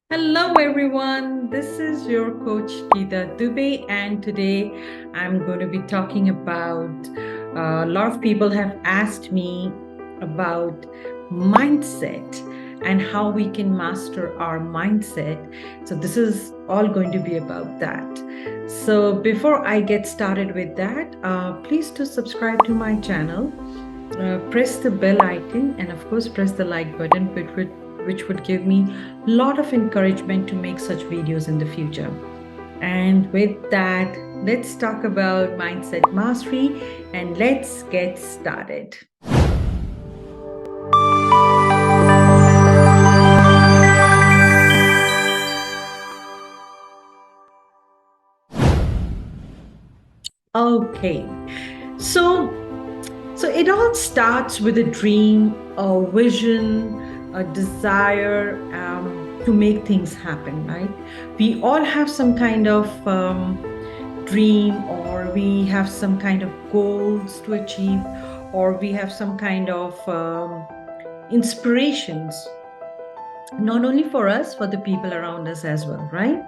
Hello, everyone. This is your coach Geeta Dubey, and today I'm going to be talking about a lot of people have asked me about mindset and how we can master our mindset. So, this is all going to be about that. So, before I get started with that, please do subscribe to my channel, press the bell icon, and of course, press the like button, which would give me a lot of encouragement to make such videos in the future. And with that, let's talk about mindset mastery and let's get started. Okay, so so it all starts with a dream, a vision, a desire to make things happen, right? We all have some kind of dream, or we have some kind of goals to achieve, or we have some kind of inspirations, not only for us, for the people around us as well, right?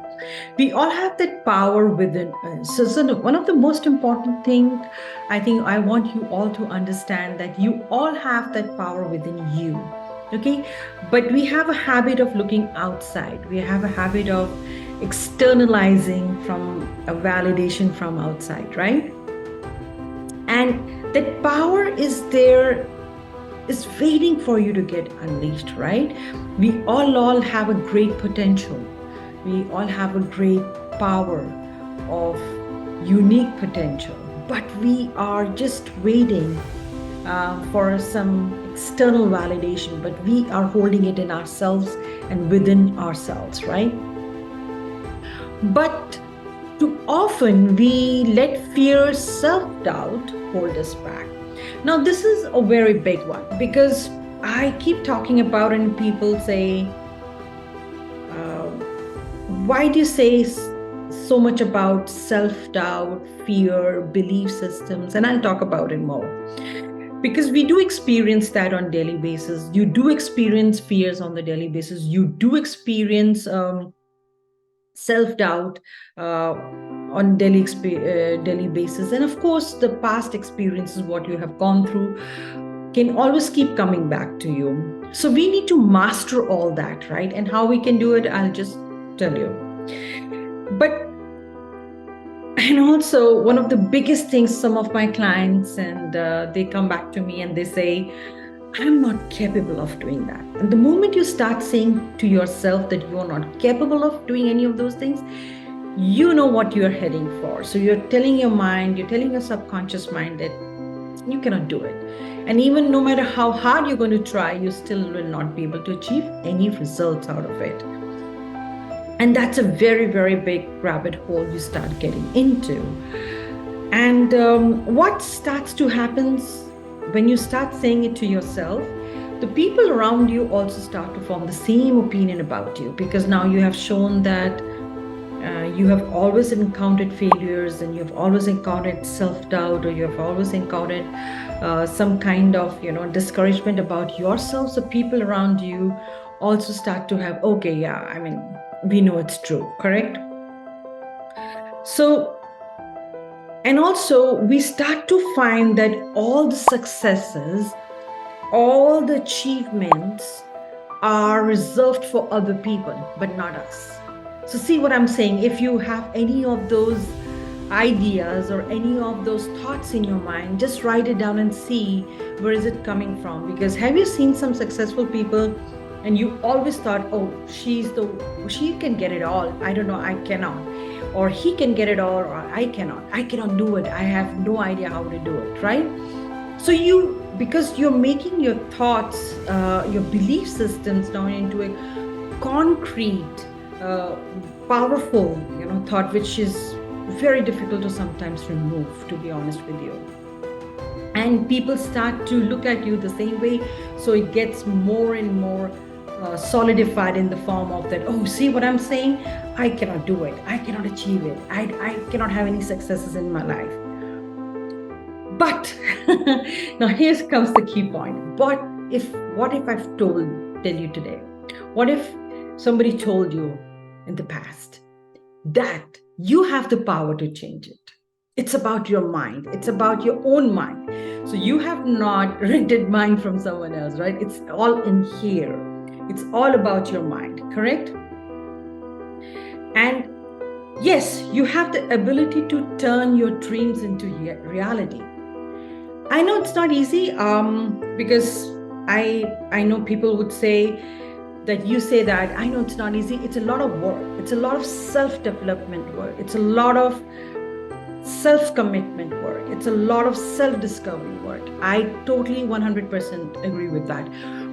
We all have that power within us. So one of the most important thing I think I want you all to understand, that you all have that power within you. Okay, but we have a habit of looking outside. We have a habit of externalizing from a validation from outside, right? And that power is there, is waiting for you to get unleashed, right? We all have a great potential. We all have a great power of unique potential, but we are just waiting for some external validation, but we are holding it in ourselves and within ourselves, right? But too often we let fear, self-doubt hold us back. Now, this is a very big one because I keep talking about it, and people say, uh, why do you say so much about self-doubt, fear, belief systems? And I'll talk about it more. Because we do experience that on daily basis. You do experience fears on the daily basis. You do experience self-doubt on daily basis, and of course the past experiences, what you have gone through, can always keep coming back to you. So we need to master all that, right? And how we can do it, I'll just tell you. But and also, one of the biggest things, some of my clients, and they come back to me and they say, I'm not capable of doing that. And the moment you start saying to yourself that you're not capable of doing any of those things, you know what you're heading for. So you're telling your mind, you're telling your subconscious mind that you cannot do it. And even no matter how hard you're going to try, you still will not be able to achieve any results out of it. And that's a very, very big rabbit hole you start getting into. And what starts to happen when you start saying it to yourself, the people around you also start to form the same opinion about you, because now you have shown that you have always encountered failures, and you have always encountered self-doubt, or you have always encountered some kind of discouragement about yourself. So people around you also start to have, okay, yeah, I mean, we know it's true, correct? So, and also we start to find that all the successes, all the achievements are reserved for other people, but not us. So see what I'm saying? If you have any of those ideas or any of those thoughts in your mind, just write it down and see where is it coming from. Because have you seen some successful people and you always thought, oh, she can get it all, I don't know, I cannot. Or he can get it all, or I cannot do it, I have no idea how to do it, right? So because you're making your thoughts, your belief systems down into a concrete, powerful, thought, which is very difficult to sometimes remove, to be honest with you. And people start to look at you the same way. So it gets more and more solidified in the form of that, oh, see what I'm saying? I cannot do it. I cannot achieve it. I cannot have any successes in my life. But now here comes the key point. What if I've tell you today? What if somebody told you in the past that you have the power to change it. It's about your mind. It's about your own mind. So you have not rented mind from someone else, right? It's all in here. It's all about your mind, correct? And yes, you have the ability to turn your dreams into reality. I know it's not easy because I know people would say that you say that. I know it's not easy. It's a lot of work. It's a lot of self-development work. It's a lot of self-commitment work. It's a lot of self-discovery work. I totally 100% agree with that.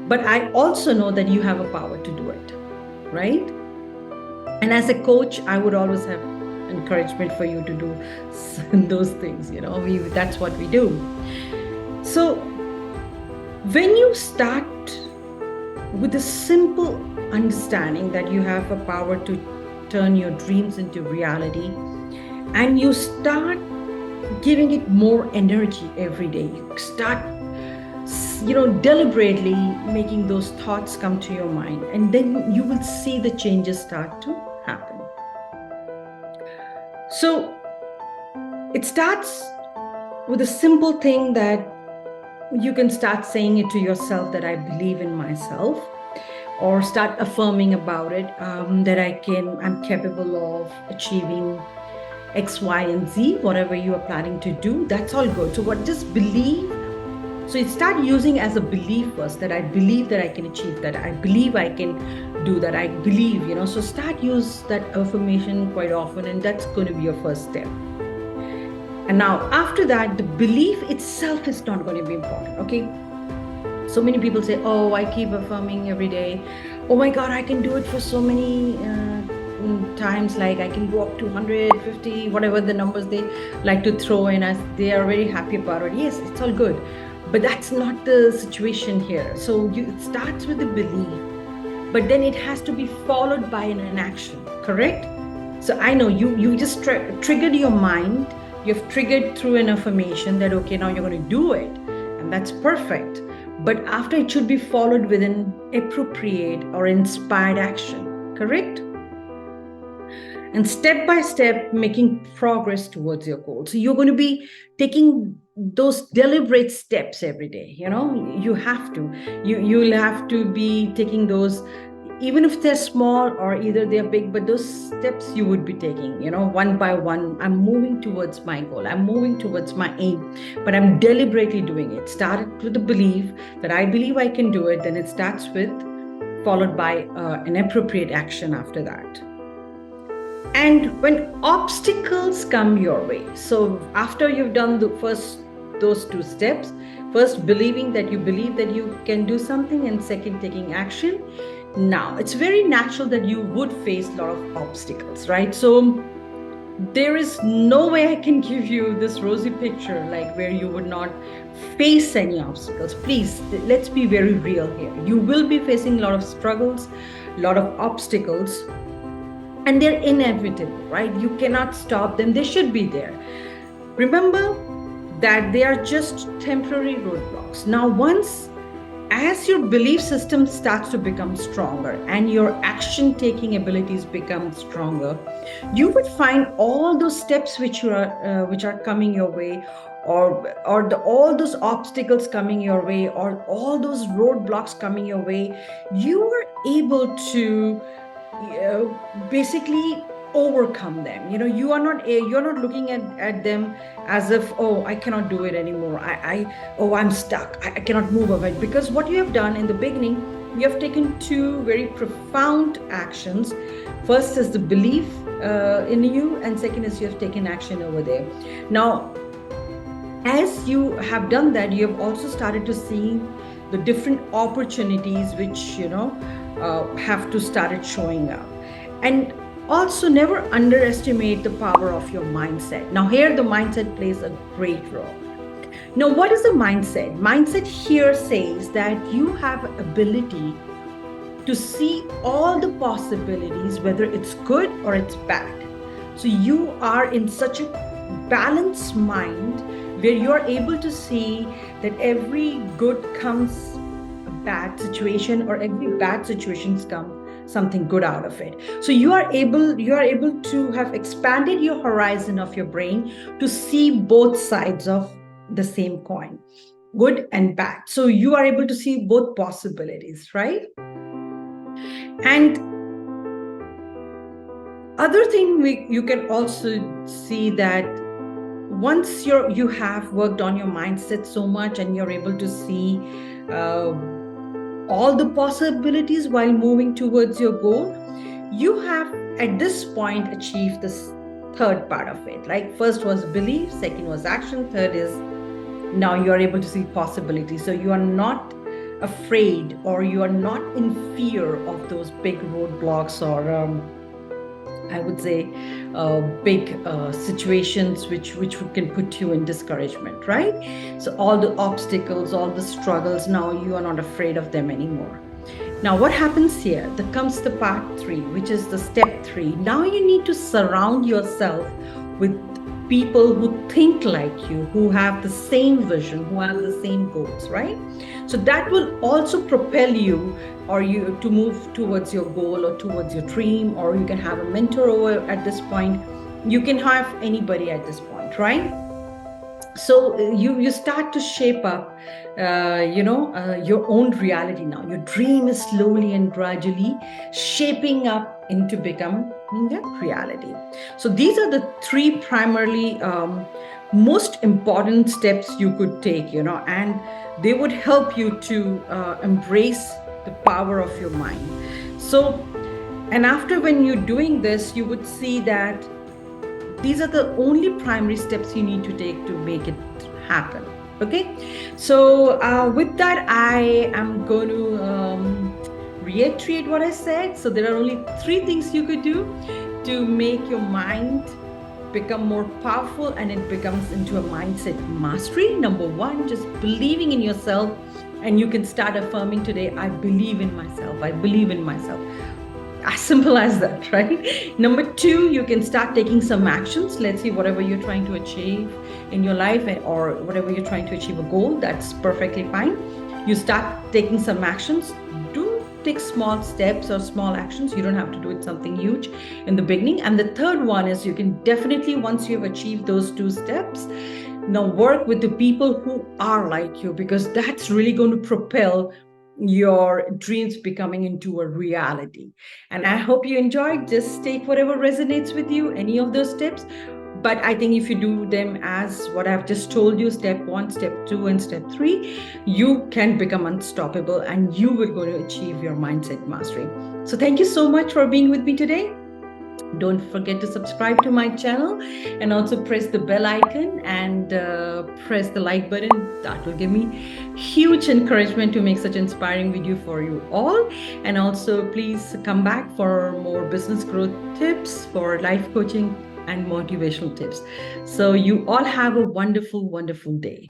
But I also know that you have a power to do it, right? And as a coach, I would always have encouragement for you to do those things. That's what we do. So when you start with a simple understanding that you have a power to turn your dreams into reality, and you start giving it more energy every day, you start deliberately making those thoughts come to your mind, and then you will see the changes start to happen. So it starts with a simple thing that you can start saying it to yourself, that I believe in myself, or start affirming about it, that I'm capable of achieving X, Y, and Z, whatever you are planning to do. That's all good. So just believe. So you start using as a belief first, that I believe that I can achieve that. I believe I can do that. I believe, so start use that affirmation quite often, and that's going to be your first step. And now after that, the belief itself is not going to be important. Okay. So many people say, oh, I keep affirming every day. Oh my God, I can do it for so many times. Like I can go up to 150, whatever the numbers they like to throw in, as they are very happy about it. Yes, it's all good. But that's not the situation here. So it starts with the belief, but then it has to be followed by an action, correct? So I know you just triggered your mind. You've triggered through an affirmation that, okay, now you're going to do it. And that's perfect. But after, it should be followed with an appropriate or inspired action, correct? And step by step, making progress towards your goal. So you're going to be taking those deliberate steps every day. You have to. You'll have to be taking those, even if they're small or either they're big, but those steps you would be taking, one by one. I'm moving towards my goal. I'm moving towards my aim, but I'm deliberately doing it. Started with the belief that I believe I can do it. Then it starts with, followed by an appropriate action after that. And when obstacles come your way, so after you've done those two steps, first believing that you believe that you can do something, and second taking action. Now, it's very natural that you would face a lot of obstacles, right? So there is no way I can give you this rosy picture, like where you would not face any obstacles. Please, let's be very real here. You will be facing a lot of struggles, a lot of obstacles, and they're inevitable, right? You cannot stop them. They should be there. Remember that they are just temporary roadblocks. Now, as your belief system starts to become stronger and your action-taking abilities become stronger, you would find all those steps which are coming your way, or all those obstacles coming your way, or all those roadblocks coming your way. You are able to basically overcome them. You're not looking at them as if, oh, I cannot do it anymore. I'm stuck. I cannot move of it. Because what you have done in the beginning, you have taken two very profound actions. First is the belief in you, and second is you have taken action over there. Now, as you have done that, you have also started to see the different opportunities which have to start showing up. And also, never underestimate the power of your mindset. Now, here the mindset plays a great role. Now, what is the mindset? Mindset here says that you have ability to see all the possibilities, whether it's good or it's bad. So you are in such a balanced mind where you are able to see that every good comes a bad situation, or every bad situations come something good out of it. So you are able to have expanded your horizon of your brain to see both sides of the same coin, good and bad. So you are able to see both possibilities, right? And other thing you can also see that once you have worked on your mindset so much and you're able to see all the possibilities while moving towards your goal, you have at this point achieved this third part of it. Like first was belief, second was action, third is now you are able to see possibilities. So you are not afraid, or you are not in fear of those big roadblocks, or I would say big situations which can put you in discouragement, right? So all the obstacles, all the struggles, now you are not afraid of them anymore. Now what happens here? There comes the part 3, which is the step 3. Now you need to surround yourself with people who think like you, who have the same vision, who have the same goals, right? So that will also propel you, or you to move towards your goal or towards your dream, or you can have a mentor over at this point. You can have anybody at this point, right? So you start to shape up your own reality. Now your dream is slowly and gradually shaping up into becoming a reality. So these are the 3 primarily most important steps you could take, and they would help you to embrace the power of your mind. So, and after when you're doing this, you would see that these are the only primary steps you need to take to make it happen. Okay, so with that, I am going to reiterate what I said. So there are only 3 things you could do to make your mind become more powerful and it becomes into a mindset mastery. Number 1, just believing in yourself, and you can start affirming today, I believe in myself, I believe in myself. As simple as that, right? Number 2, you can start taking some actions. Let's see, whatever you're trying to achieve in your life, or whatever you're trying to achieve a goal, that's perfectly fine. You start taking some actions. Do take small steps or small actions. You don't have to do it something huge in the beginning. And the third one is, you can definitely, once you've achieved those 2 steps, now work with the people who are like you, because that's really going to propel your dreams becoming into a reality. And I hope you enjoyed. Just take whatever resonates with you, any of those tips. But I think if you do them as what I've just told you, step 1, step 2, and step 3, you can become unstoppable and you will go to achieve your mindset mastery. So thank you so much for being with me today. Don't forget to subscribe to my channel, and also press the bell icon and press the like button. That will give me huge encouragement to make such inspiring video for you all. And also please come back for more business growth tips, for life coaching and motivational tips. So you all have a wonderful, wonderful day.